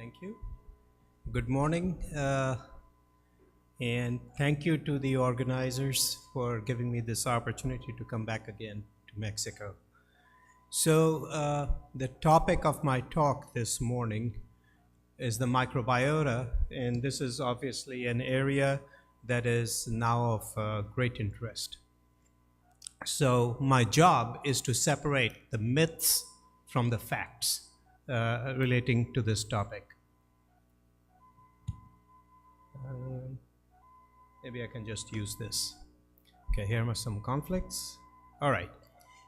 Thank you. Good morning, and thank you to the organizers for giving me this opportunity to come back again to Mexico. So the topic of my talk this morning is the microbiota, and this is obviously an area that is now of great interest. So my job is to separate the myths from the facts relating to this topic. Maybe I can just use this. Okay, here are some conflicts. All right.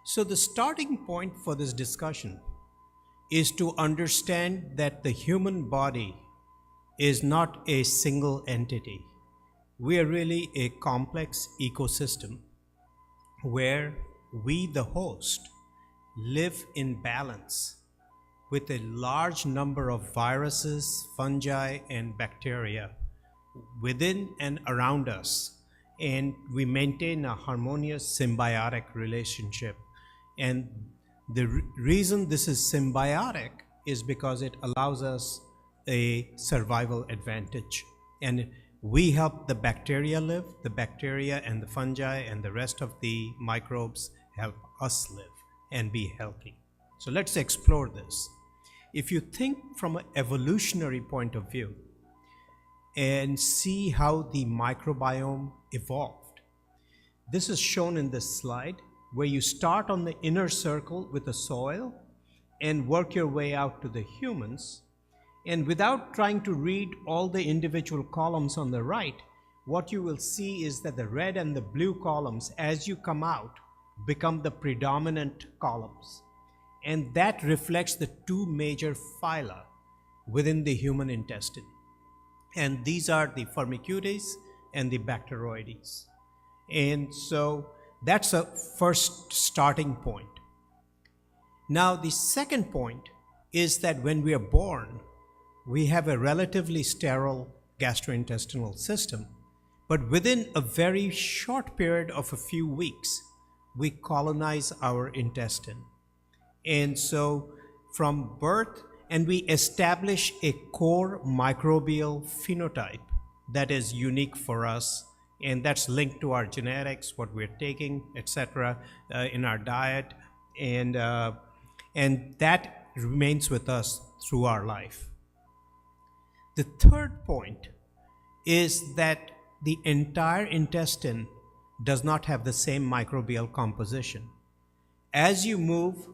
So the starting point for this discussion is to understand that the human body is not a single entity. We are really a complex ecosystem where we, the host, live in balance with a large number of viruses, fungi, and bacteria within and around us, and we maintain a harmonious symbiotic relationship. And the reason this is symbiotic is because it allows us a survival advantage, and we help the bacteria live, the bacteria and the fungi and the rest of the microbes help us live and be healthy. So let's explore this. If you think from an evolutionary point of view and see how the microbiome evolved, this is shown in this slide, where you start on the inner circle with the soil and work your way out to the humans. And without trying to read all the individual columns on the right, what you will see is that the red and the blue columns, as you come out, become the predominant columns. And that reflects the two major phyla within the human intestine. And these are the Firmicutes and the Bacteroides. And so that's a first starting point. Now, the second point is that when we are born, we have a relatively sterile gastrointestinal system, but within a very short period of a few weeks, we colonize our intestine. And so from birth, and we establish a core microbial phenotype that is unique for us, and that's linked to our genetics, what we're taking, etc., in our diet, and that remains with us through our life. The third point is that the entire intestine does not have the same microbial composition. As you move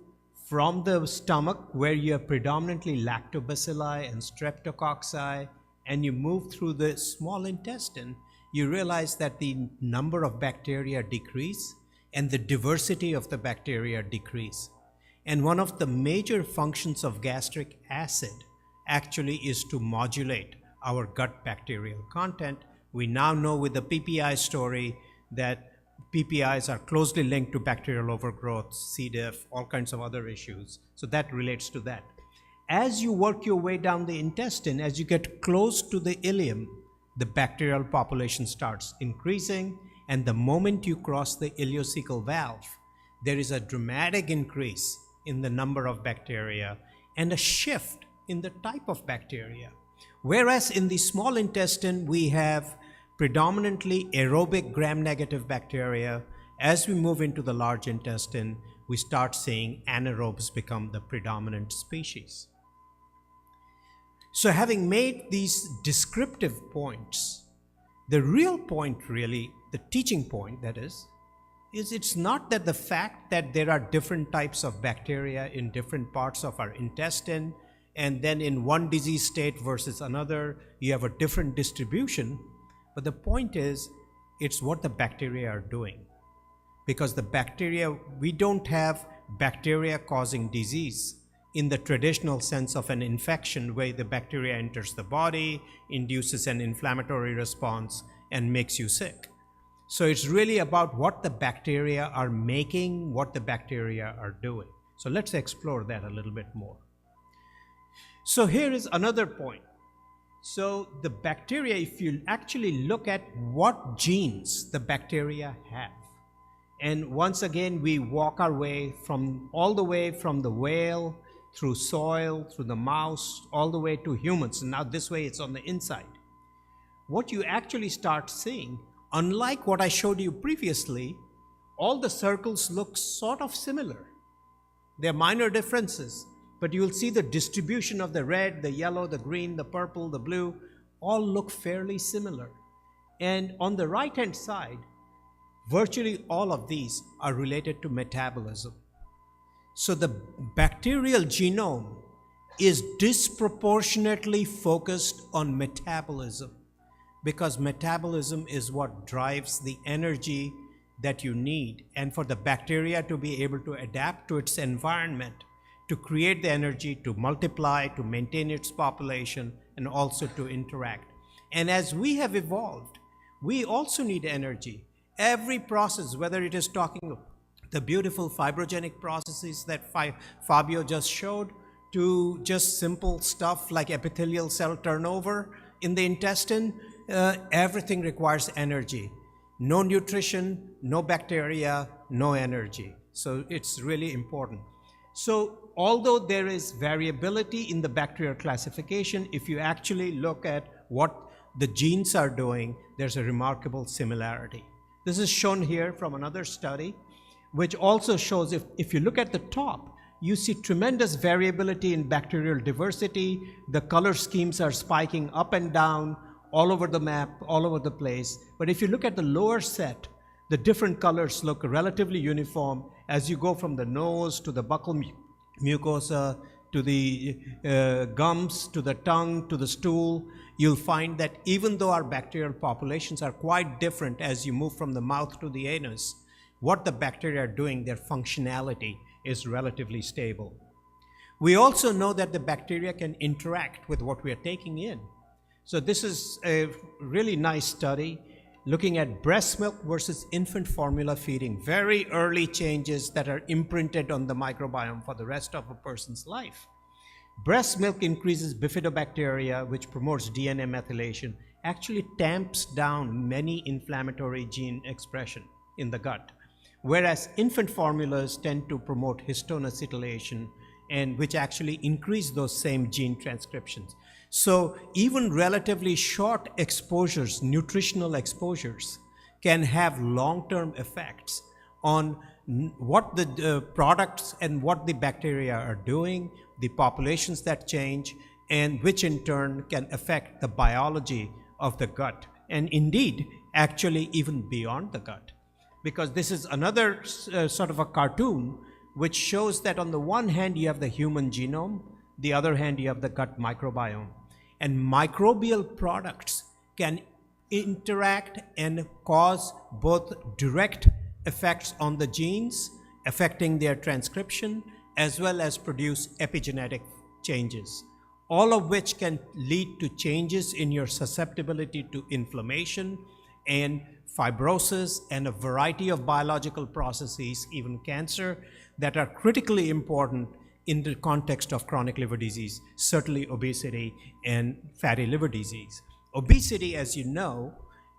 from the stomach, where you have predominantly lactobacilli and streptococci, and you move through the small intestine, you realize that the number of bacteria decrease and the diversity of the bacteria decrease. And one of the major functions of gastric acid actually is to modulate our gut bacterial content. We now know with the PPI story that PPIs are closely linked to bacterial overgrowth, C. diff, all kinds of other issues. So that relates to that. As you work your way down the intestine, as you get close to the ileum, the bacterial population starts increasing, and the moment you cross the ileocecal valve, there is a dramatic increase in the number of bacteria and a shift in the type of bacteria. Whereas in the small intestine, we have predominantly aerobic gram-negative bacteria. As we move into the large intestine, we start seeing anaerobes become the predominant species. So having made these descriptive points, the real point really, the teaching point that is it's not that the fact that there are different types of bacteria in different parts of our intestine, and then in one disease state versus another, you have a different distribution. But the point is, it's what the bacteria are doing. Because the bacteria, we don't have bacteria causing disease in the traditional sense of an infection, where the bacteria enters the body, induces an inflammatory response, and makes you sick. So it's really about what the bacteria are making, what the bacteria are doing. So let's explore that a little bit more. So here is another point. So the bacteria, if you actually look at what genes the bacteria have, and once again we walk our way from all the way from the whale through soil, through the mouse, all the way to humans. And now this way it's on the inside. What you actually start seeing, unlike what I showed you previously, all the circles look sort of similar. There are minor differences, but you will see the distribution of the red, the yellow, the green, the purple, the blue, all look fairly similar. And on the right-hand side, virtually all of these are related to metabolism. So the bacterial genome is disproportionately focused on metabolism, because metabolism is what drives the energy that you need. And for the bacteria to be able to adapt to its environment, to create the energy, to multiply, to maintain its population, and also to interact. And as we have evolved, we also need energy. Every process, whether it is talking the beautiful fibrogenic processes that Fabio just showed, to just simple stuff like epithelial cell turnover in the intestine, everything requires energy. No nutrition, no bacteria, no energy. So it's really important. So although there is variability in the bacterial classification, if you actually look at what the genes are doing, there's a remarkable similarity. This is shown here from another study, which also shows if you look at the top, you see tremendous variability in bacterial diversity. The color schemes are spiking up and down all over the map, all over the place. But if you look at the lower set, the different colors look relatively uniform as you go from the nose to the buccal mucosa, to the gums, to the tongue, to the stool. You'll find that even though our bacterial populations are quite different as you move from the mouth to the anus, what the bacteria are doing, their functionality is relatively stable. We also know that the bacteria can interact with what we are taking in. So this is a really nice study looking at breast milk versus infant formula feeding, very early changes that are imprinted on the microbiome for the rest of a person's life. Breast milk increases bifidobacteria, which promotes DNA methylation, actually tamps down many inflammatory gene expression in the gut, whereas infant formulas tend to promote histone acetylation, and which actually increase those same gene transcriptions. So even relatively short exposures, nutritional exposures, can have long-term effects on what the products and what the bacteria are doing, the populations that change, and which in turn can affect the biology of the gut, and indeed, actually even beyond the gut. Because this is another sort of a cartoon which shows that on the one hand you have the human genome, the other hand you have the gut microbiome. And microbial products can interact and cause both direct effects on the genes, affecting their transcription, as well as produce epigenetic changes, all of which can lead to changes in your susceptibility to inflammation and fibrosis and a variety of biological processes, even cancer, that are critically important in the context of chronic liver disease, certainly obesity and fatty liver disease. Obesity, as you know,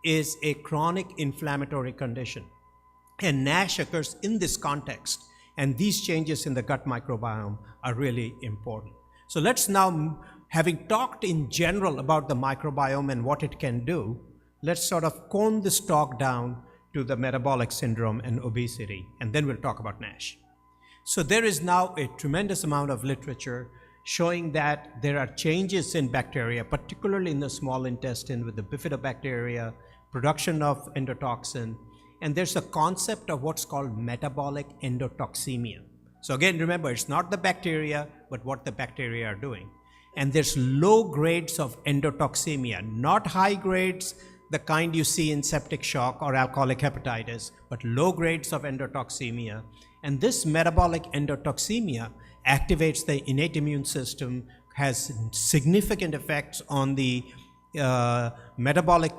is a chronic inflammatory condition, and NASH occurs in this context, and these changes in the gut microbiome are really important. So let's now, having talked in general about the microbiome and what it can do, let's sort of cone this talk down to the metabolic syndrome and obesity, and then we'll talk about NASH. So there is now a tremendous amount of literature showing that there are changes in bacteria, particularly in the small intestine with the bifidobacteria, production of endotoxin, and there's a concept of what's called metabolic endotoxemia. So again, remember, it's not the bacteria, but what the bacteria are doing. And there's low grades of endotoxemia, not high grades, the kind you see in septic shock or alcoholic hepatitis, but low grades of endotoxemia. And this metabolic endotoxemia activates the innate immune system, has significant effects on the metabolic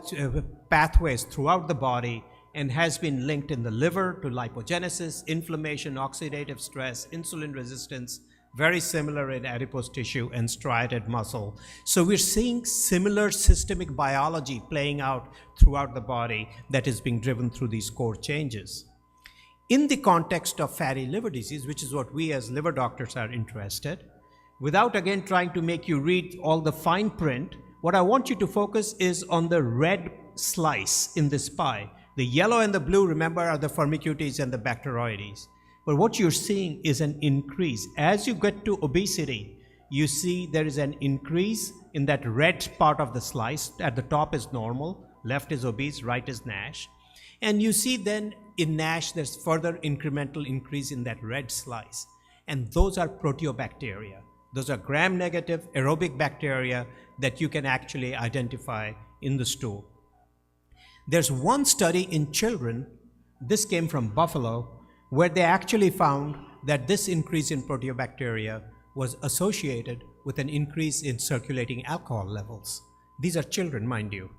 pathways throughout the body, and has been linked in the liver to lipogenesis, inflammation, oxidative stress, insulin resistance, very similar in adipose tissue and striated muscle. So we're seeing similar systemic biology playing out throughout the body that is being driven through these core changes. In the context of fatty liver disease, which is what we as liver doctors are interested, Without again trying to make you read all the fine print, what I want you to focus is on the red slice in this pie. The yellow and the blue, remember, are the Firmicutes and the Bacteroides. But what you're seeing is an increase. As you get to obesity, you see there is an increase in that red part of the slice. At the top is normal, left is obese, right is NASH. And you see then in NASH, there's further incremental increase in that red slice. And those are proteobacteria. Those are gram-negative aerobic bacteria that you can actually identify in the stool. There's one study in children, this came from Buffalo, where they actually found that this increase in proteobacteria was associated with an increase in circulating alcohol levels. These are children, mind you.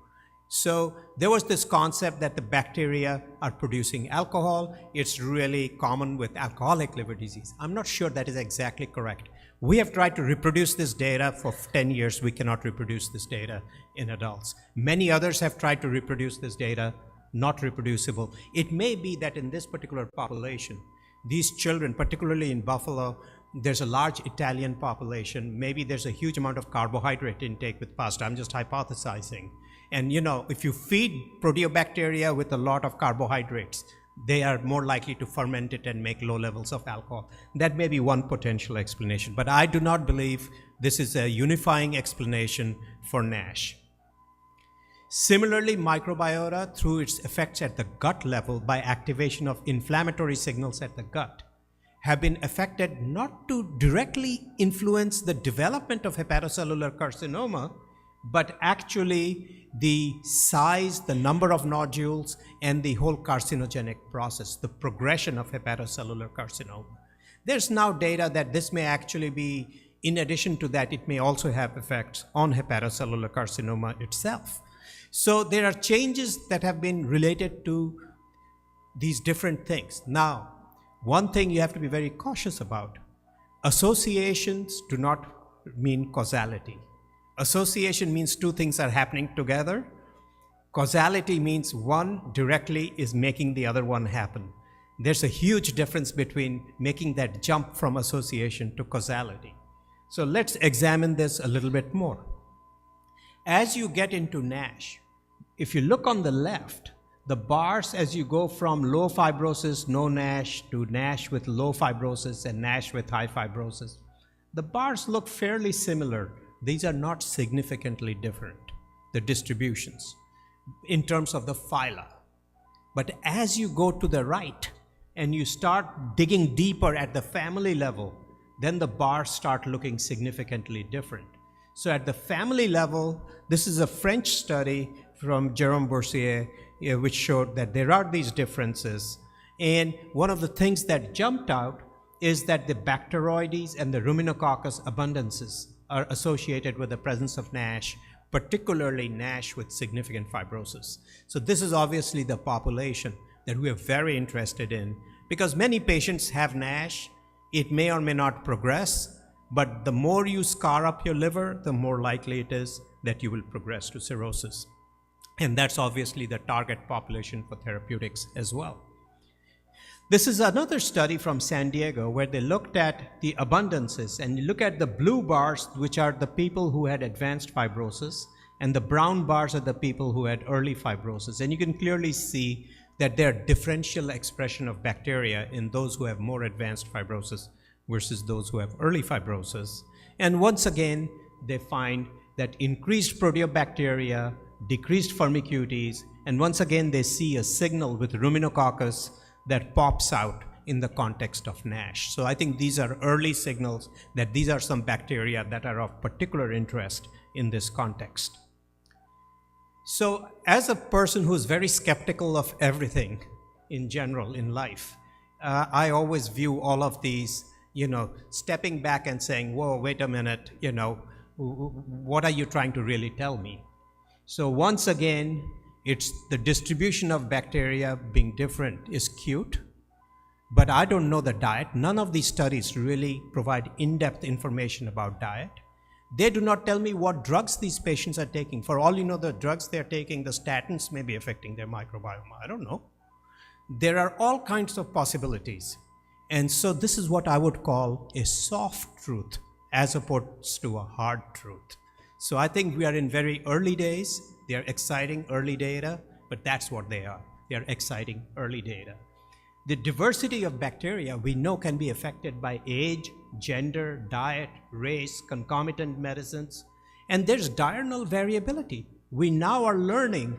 So there was this concept that the bacteria are producing alcohol. It's really common with alcoholic liver disease. I'm not sure that is exactly correct. We have tried to reproduce this data for 10 years. We cannot reproduce this data in adults. Many others have tried to reproduce this data, not reproducible. It may be that in this particular population, these children, particularly in Buffalo, there's a large Italian population. Maybe there's a huge amount of carbohydrate intake with pasta. I'm just hypothesizing. And you know, if you feed proteobacteria with a lot of carbohydrates, they are more likely to ferment it and make low levels of alcohol. That may be one potential explanation, but I do not believe this is a unifying explanation for NASH. Similarly, microbiota, through its effects at the gut level by activation of inflammatory signals at the gut, have been affected not to directly influence the development of hepatocellular carcinoma, but actually the size, the number of nodules, and the whole carcinogenic process, the progression of hepatocellular carcinoma. There's now data that this may actually be, in addition to that, it may also have effects on hepatocellular carcinoma itself. So there are changes that have been related to these different things. Now, one thing you have to be very cautious about, associations do not mean causality. Association means two things are happening together. Causality means one directly is making the other one happen. There's a huge difference between making that jump from association to causality. So let's examine this a little bit more. As you get into NASH, if you look on the left, the bars as you go from low fibrosis, no NASH, to NASH with low fibrosis and NASH with high fibrosis, the bars look fairly similar. These are not significantly different, the distributions, in terms of the phyla. But as you go to the right and you start digging deeper at the family level, then the bars start looking significantly different. So at the family level, this is a French study from Jérôme Boursier, which showed that there are these differences. And one of the things that jumped out is that the Bacteroides and the Ruminococcus abundances are associated with the presence of NASH, particularly NASH with significant fibrosis. So this is obviously the population that we are very interested in, because many patients have NASH. It may or may not progress, but the more you scar up your liver, the more likely it is that you will progress to cirrhosis. And that's obviously the target population for therapeutics as well. This is another study from San Diego where they looked at the abundances, and you look at the blue bars, which are the people who had advanced fibrosis, and the brown bars are the people who had early fibrosis. And you can clearly see that there are differential expression of bacteria in those who have more advanced fibrosis versus those who have early fibrosis. And once again, they find that increased proteobacteria, decreased Firmicutes, and once again they see a signal with Ruminococcus that pops out in the context of NASH. So I think these are early signals that these are some bacteria that are of particular interest in this context. So as a person who's very skeptical of everything in general in life, I always view all of these, stepping back and saying, whoa, wait a minute, what are you trying to really tell me? So once again, it's the distribution of bacteria being different is cute, but I don't know the diet. None of these studies really provide in-depth information about diet. They do not tell me what drugs these patients are taking. For all you know, the drugs they're taking, the statins may be affecting their microbiome. I don't know. There are all kinds of possibilities. And so this is what I would call a soft truth as opposed to a hard truth. So I think we are in very early days. They are exciting early data, but that's what they are. They are exciting early data. The diversity of bacteria we know can be affected by age, gender, diet, race, concomitant medicines, and there's diurnal variability. We now are learning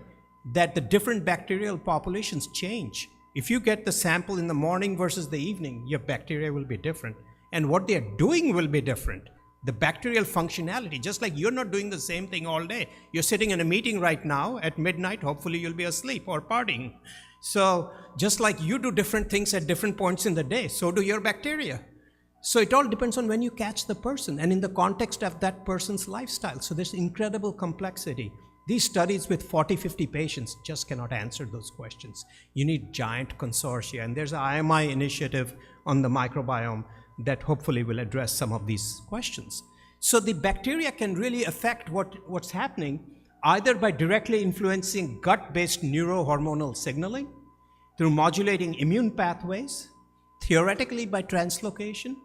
that the different bacterial populations change. If you get the sample in the morning versus the evening, your bacteria will be different, and what they're doing will be different. The bacterial functionality, just like you're not doing the same thing all day. You're sitting in a meeting right now at midnight, hopefully you'll be asleep or partying. So just like you do different things at different points in the day, so do your bacteria. So it all depends on when you catch the person and in the context of that person's lifestyle. So there's incredible complexity. These studies with 40, 50 patients just cannot answer those questions. You need giant consortia, and there's an IMI initiative on the microbiome that hopefully will address some of these questions. So the bacteria can really affect what's happening either by directly influencing gut-based neurohormonal signaling, through modulating immune pathways, theoretically by translocation,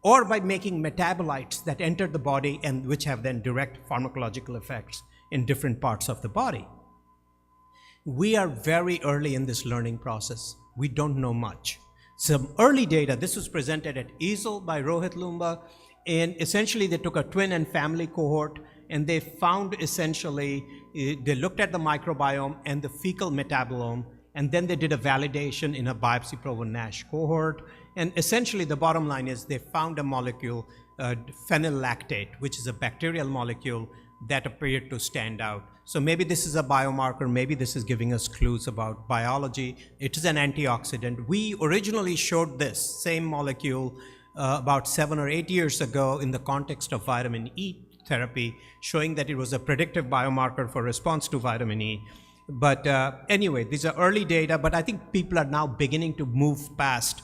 or by making metabolites that enter the body and which have then direct pharmacological effects in different parts of the body. We are very early in this learning process. We don't know much. Some early data, this was presented at EASL by Rohit Lumba, and essentially they took a twin and family cohort and they found essentially, they looked at the microbiome and the fecal metabolome, and then they did a validation in a biopsy-proven NASH cohort. And essentially the bottom line is they found a molecule, phenylactate, which is a bacterial molecule that appeared to stand out. So maybe this is a biomarker, maybe this is giving us clues about biology. It is an antioxidant. We originally showed this same molecule about 7 or 8 years ago in the context of vitamin E therapy, showing that it was a predictive biomarker for response to vitamin E. But anyway, these are early data, but I think people are now beginning to move past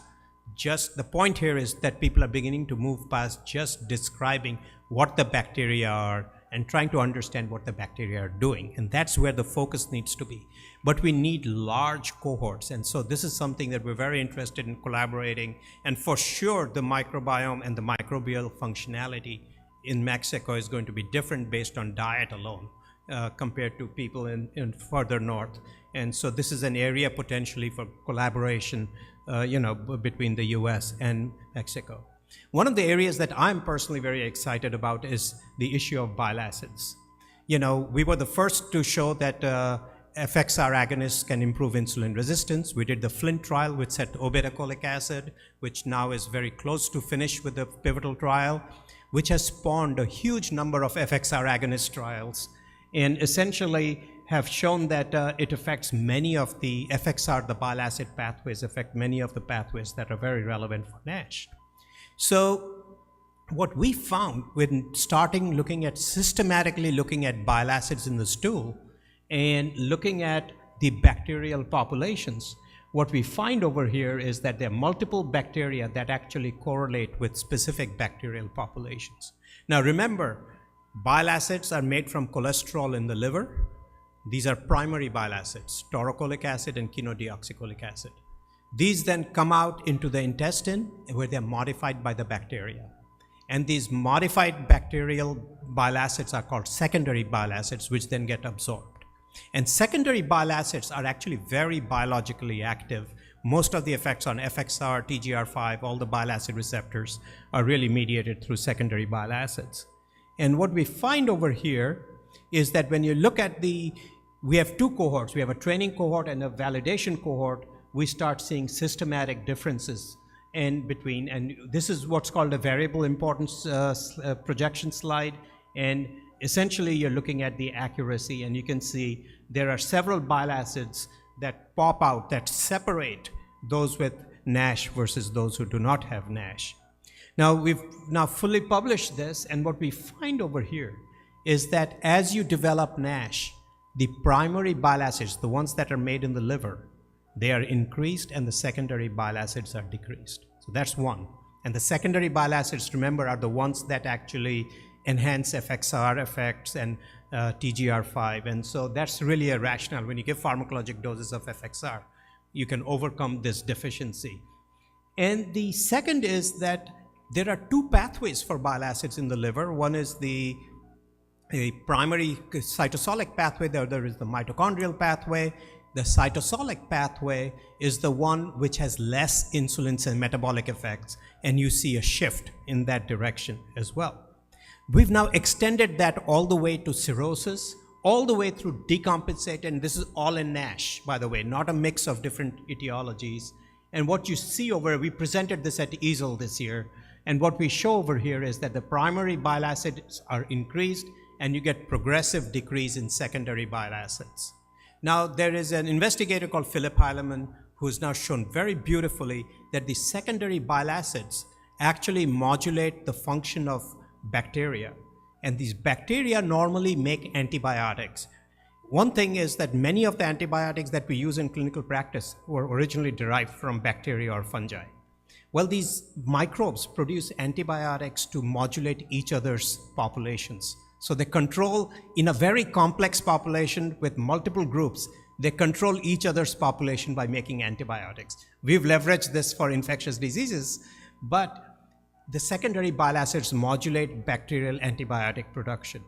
just, the point here is that people are beginning to move past just describing what the bacteria are and trying to understand what the bacteria are doing. And that's where the focus needs to be. But we need large cohorts. And so this is something that we're very interested in collaborating. And for sure, the microbiome and the microbial functionality in Mexico is going to be different based on diet alone compared to people in further north. And so this is an area potentially for collaboration between the US and Mexico. One of the areas that I'm personally very excited about is the issue of bile acids. We were the first to show that FXR agonists can improve insulin resistance. We did the Flint trial, which set obeticholic acid, which now is very close to finish with the pivotal trial, which has spawned a huge number of FXR agonist trials, and essentially have shown that it affects many of the FXR, the bile acid pathways, affect many of the pathways that are very relevant for NASH. So what we found when starting systematically looking at bile acids in the stool and looking at the bacterial populations, what we find over here is that there are multiple bacteria that actually correlate with specific bacterial populations. Now remember, bile acids are made from cholesterol in the liver. These are primary bile acids, taurocholic acid and chenodeoxycholic acid. These then come out into the intestine where they're modified by the bacteria. And these modified bacterial bile acids are called secondary bile acids, which then get absorbed. And secondary bile acids are actually very biologically active. Most of the effects on FXR, TGR5, all the bile acid receptors are really mediated through secondary bile acids. And what we find over here is that when you look at we have two cohorts. We have a training cohort and a validation cohort. We start seeing systematic differences in between, and this is what's called a variable importance projection slide, and essentially you're looking at the accuracy, and you can see there are several bile acids that pop out that separate those with NASH versus those who do not have NASH. Now we've fully published this, and what we find over here is that as you develop NASH, the primary bile acids, the ones that are made in the liver, they are increased and the secondary bile acids are decreased. So that's one. And the secondary bile acids, remember, are the ones that actually enhance FXR effects and TGR5. And so that's really a rationale. When you give pharmacologic doses of FXR, you can overcome this deficiency. And the second is that there are two pathways for bile acids in the liver. One is the primary cytosolic pathway, the other is the mitochondrial pathway. The cytosolic pathway is the one which has less insulin and metabolic effects, and you see a shift in that direction as well. We've now extended that all the way to cirrhosis, all the way through decompensate, and this is all in NASH, by the way, not a mix of different etiologies. And what you see over, we presented this at EASL this year, and what we show over here is that the primary bile acids are increased, and you get progressive decrease in secondary bile acids. Now, there is an investigator called Philip Heilemann who has now shown very beautifully that the secondary bile acids actually modulate the function of bacteria. And these bacteria normally make antibiotics. One thing is that many of the antibiotics that we use in clinical practice were originally derived from bacteria or fungi. Well, these microbes produce antibiotics to modulate each other's populations. So they control, in a very complex population with multiple groups, they control each other's population by making antibiotics. We've leveraged this for infectious diseases, but the secondary bile acids modulate bacterial antibiotic production.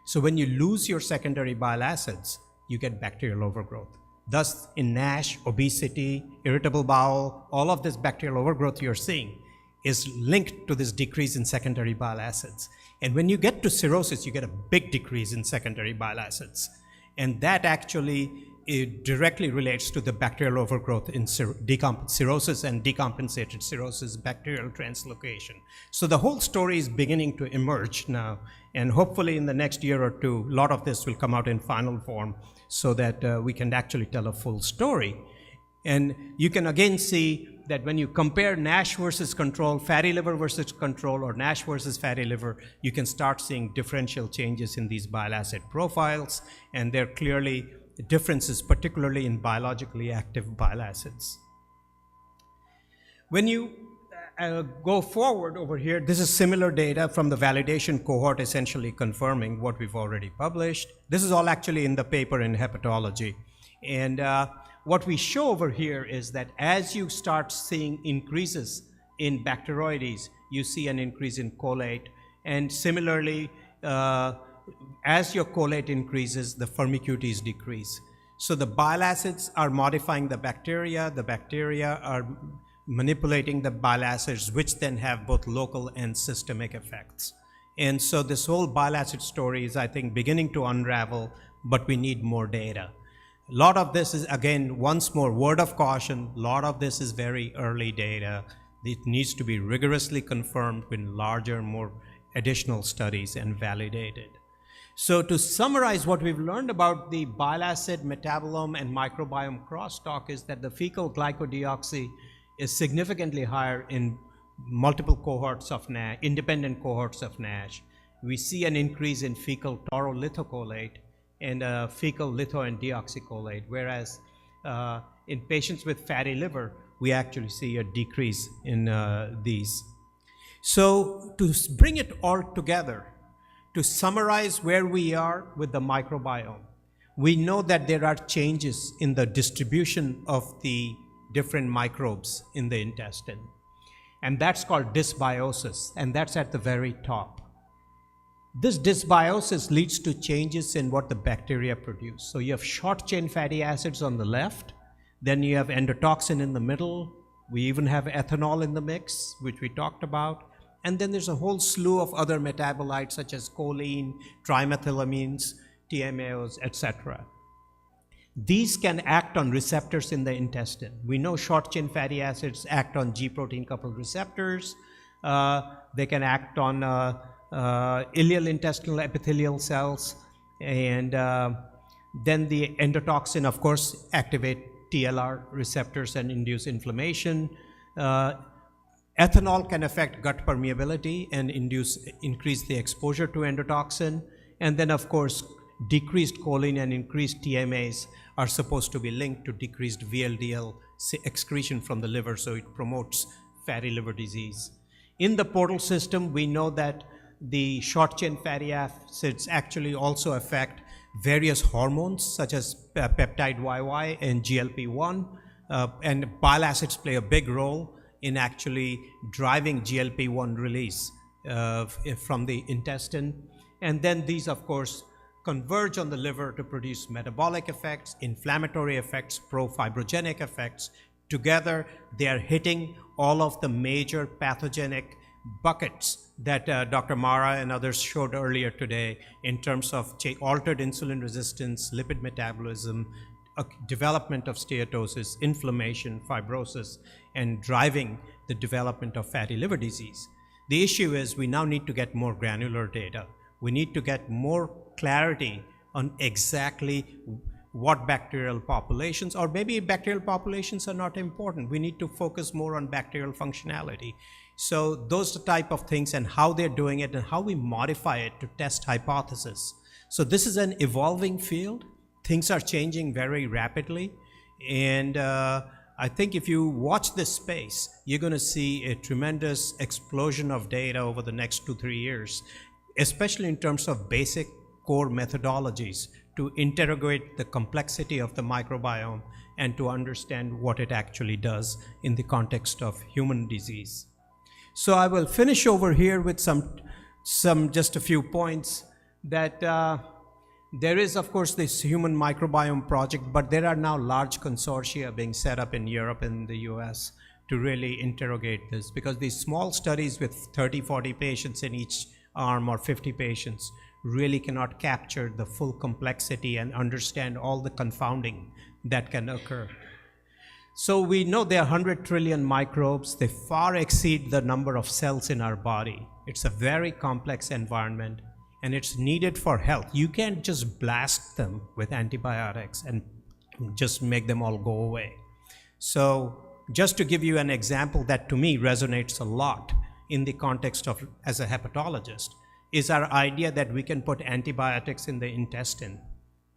So when you lose your secondary bile acids, you get bacterial overgrowth. Thus, in NASH, obesity, irritable bowel, all of this bacterial overgrowth you're seeing is linked to this decrease in secondary bile acids. And when you get to cirrhosis, you get a big decrease in secondary bile acids. And that actually directly relates to the bacterial overgrowth in cirrhosis and decompensated cirrhosis, bacterial translocation. So the whole story is beginning to emerge now, and hopefully in the next year or two, a lot of this will come out in final form so that we can actually tell a full story. And you can again see that when you compare NASH versus control, fatty liver versus control, or NASH versus fatty liver, you can start seeing differential changes in these bile acid profiles, and there are clearly differences, particularly in biologically active bile acids. When you go forward over here, this is similar data from the validation cohort, essentially confirming what we've already published. This is all actually in the paper in hepatology. And what we show over here is that as you start seeing increases in bacteroides, you see an increase in cholate. And similarly, as your cholate increases, the firmicutes decrease. So the bile acids are modifying the bacteria are manipulating the bile acids, which then have both local and systemic effects. And so this whole bile acid story is, I think, beginning to unravel, but we need more data. A lot of this is, again, once more, word of caution, a lot of this is very early data. It needs to be rigorously confirmed with larger, more additional studies and validated. So to summarize what we've learned about the bile acid metabolome and microbiome crosstalk is that the fecal glycodeoxy is significantly higher in multiple cohorts of NASH, independent cohorts of NASH. We see an increase in fecal taurolithocholate and fecal litho and deoxycholate, whereas in patients with fatty liver, we actually see a decrease in these. So to bring it all together, to summarize where we are with the microbiome, we know that there are changes in the distribution of the different microbes in the intestine. And that's called dysbiosis, and that's at the very top. This dysbiosis leads to changes in what the bacteria produce. So you have short-chain fatty acids on the left, then you have endotoxin in the middle, we even have ethanol in the mix, which we talked about, and then there's a whole slew of other metabolites such as choline, trimethylamines, TMAOs, etc. These can act on receptors in the intestine. We know short-chain fatty acids act on G protein-coupled receptors. They can act on ileal intestinal epithelial cells, and then the endotoxin, of course, activate TLR receptors and induce inflammation. Ethanol can affect gut permeability and increase the exposure to endotoxin. And then, of course, decreased choline and increased TMAs are supposed to be linked to decreased VLDL excretion from the liver, so it promotes fatty liver disease. In the portal system, we know that the short-chain fatty acids actually also affect various hormones such as peptide YY and GLP-1, and bile acids play a big role in actually driving GLP-1 release from the intestine. And then these, of course, converge on the liver to produce metabolic effects, inflammatory effects, pro-fibrogenic effects. Together, they are hitting all of the major pathogenic buckets that Dr. Mara and others showed earlier today in terms of altered insulin resistance, lipid metabolism, development of steatosis, inflammation, fibrosis, and driving the development of fatty liver disease. The issue is we now need to get more granular data. We need to get more clarity on exactly what bacterial populations, or maybe bacterial populations are not important. We need to focus more on bacterial functionality. So those are the type of things and how they're doing it and how we modify it to test hypothesis. So this is an evolving field. Things are changing very rapidly. And I think if you watch this space, you're going to see a tremendous explosion of data over the next 2-3 years, especially in terms of basic core methodologies to interrogate the complexity of the microbiome and to understand what it actually does in the context of human disease. So I will finish over here with just a few points that there is, of course, this human microbiome project, but there are now large consortia being set up in Europe and the US to really interrogate this, because these small studies with 30, 40 patients in each arm or 50 patients really cannot capture the full complexity and understand all the confounding that can occur. So we know there are 100 trillion microbes. They far exceed the number of cells in our body. It's a very complex environment, and it's needed for health. You can't just blast them with antibiotics and just make them all go away. So just to give you an example that to me resonates a lot in the context of as a hepatologist is our idea that we can put antibiotics in the intestine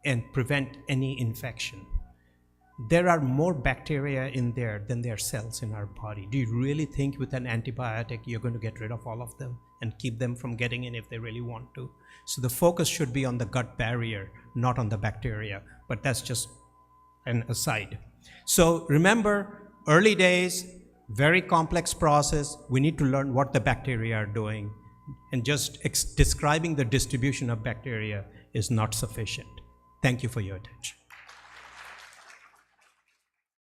and prevent any infection. There are more bacteria in there than there are cells in our body. Do you really think with an antibiotic you're going to get rid of all of them and keep them from getting in if they really want to? So the focus should be on the gut barrier, not on the bacteria, but that's just an aside. So remember, early days, very complex process. We need to learn what the bacteria are doing, and just describing the distribution of bacteria is not sufficient. Thank you for your attention.